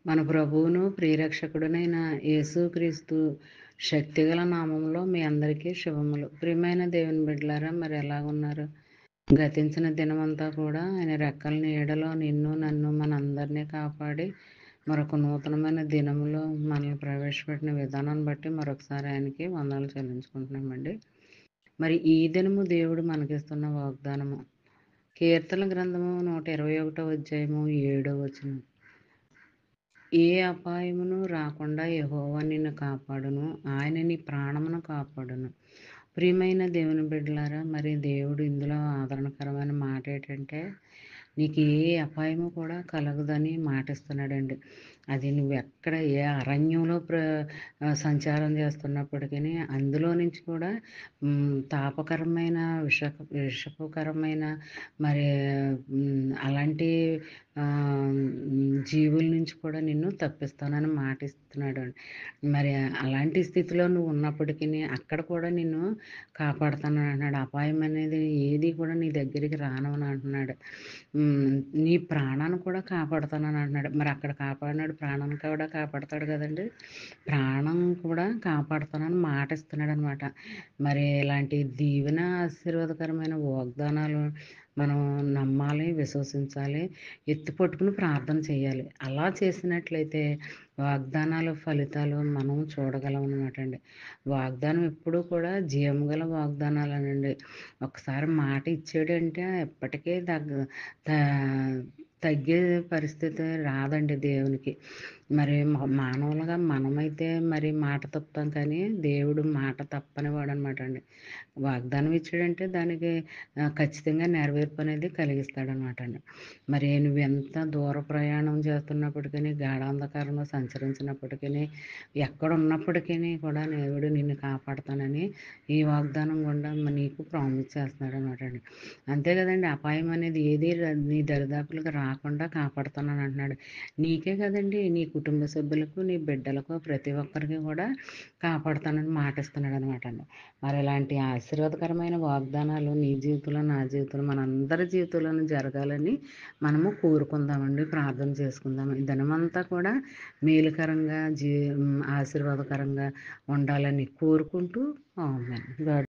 మన ప్రభువును ప్రియరక్షకుడునైన యేసుక్రీస్తు శక్తిగల నామంలో మీ అందరికీ శుభములు. ప్రియమైన దేవుని బిడ్డలారా, మరి ఎలాగున్నారు? గతించిన దినమంతా కూడా ఆయన రెక్కల నీడలో నిన్ను నన్ను మనందరినీ కాపాడి మరొక నూతనమైన దినములో మనల్ని ప్రవేశపెట్టిన విధానాన్ని బట్టి మరొకసారి ఆయనకి వందనాలు చెల్లించుకుంటున్నామండి. మరి ఈ దినము దేవుడు మనకిస్తున్న వాగ్దానము కీర్తన గ్రంథము 121 అధ్యాయము 7వ వచనం. ఏ అపాయమును రాకుండా యెహోవా నిన్ను కాపాడును, ఆయన నీ ప్రాణమును కాపాడును. ప్రియమైన దేవుని బిడ్డలారా, మరి దేవుడు ఇందులో ఆదరణకరమైన మాట ఏంటంటే, నీకు ఏ అపాయము కూడా కలగదని మాటిస్తున్నాడండి. అది నువ్వు ఎక్కడ ఏ అరణ్యంలో సంచారం చేస్తున్నప్పటికీ అందులో నుంచి కూడా తాపకరమైన విషపకరమైన మరి అలాంటి జీవుల నుంచి కూడా నిన్ను తప్పిస్తానని మాటిస్తున్నాడు. మరి అలాంటి స్థితిలో నువ్వు ఉన్నప్పటికీ అక్కడ కూడా నిన్ను కాపాడుతానని అంటున్నాడు. అపాయం అనేది ఏది కూడా నీ దగ్గరికి రానని అంటున్నాడు. నీ ప్రాణాన్ని కూడా కాపాడుతానని అంటున్నాడు. మరి అక్కడ కాపాడినాడు, ప్రాణాన్ని కూడా కాపాడుతాడు కదండి. ప్రాణం కూడా కాపాడుతానని మాట ఇస్తున్నాడు అనమాట. మరి ఇలాంటి దీవెన ఆశీర్వాదకరమైన వాగ్దానాలు మనం నమ్మాలి, విశ్వసించాలి, ఎత్తి పట్టుకుని ప్రార్థన చేయాలి. అలా చేసినట్లయితే వాగ్దానాలు ఫలితాలు మనం చూడగలం అనమాట అండి. వాగ్దానం ఎప్పుడూ కూడా జీవం గల వాగ్దానాలనండి. ఒకసారి మాట ఇచ్చాడంటే ఎప్పటికీ తగ్గే పరిస్థితి రాదండి దేవునికి. మరి మానవులుగా మనమైతే మరి మాట తప్పుతాం, కానీ దేవుడు మాట తప్పని వాడు అనమాట అండి. వాగ్దానం ఇచ్చాడంటే దానికి ఖచ్చితంగా నెరవేర్పు అనేది కలిగిస్తాడనమాట అండి. మరి నువ్వు ఎంత దూర ప్రయాణం చేస్తున్నప్పటికీ, గాఢాంధకారంలో సంచరించినప్పటికీ, ఎక్కడ ఉన్నప్పటికీ కూడా దేవుడు నిన్ను కాపాడుతానని ఈ వాగ్దానం గుండా నీకు ప్రామిస్ చేస్తున్నాడు అనమాట అండి. అంతే కదండి. అపాయం అనేది ఏది నీ దరిదాపులకు రాకుండా కాపాడుతానని అంటున్నాడు. నీకే కదండి, నీ కుటుంబ సభ్యులకు, నీ బిడ్డలకు, ప్రతి ఒక్కరికి కూడా కాపాడుతానని మాటిస్తున్నాడు అనమాట అండి. మరి ఇలాంటి ఆశీర్వాదకరమైన వాగ్దానాలు నీ జీవితంలో, నా జీవితంలో, మనందరి జీవితంలోనూ జరగాలని మనము కోరుకుందామండి, ప్రార్థన చేసుకుందాం. ఈ దినమంతా కూడా మేలుకరంగా ఆశీర్వాదకరంగా ఉండాలని కోరుకుంటూ ఆమేన్.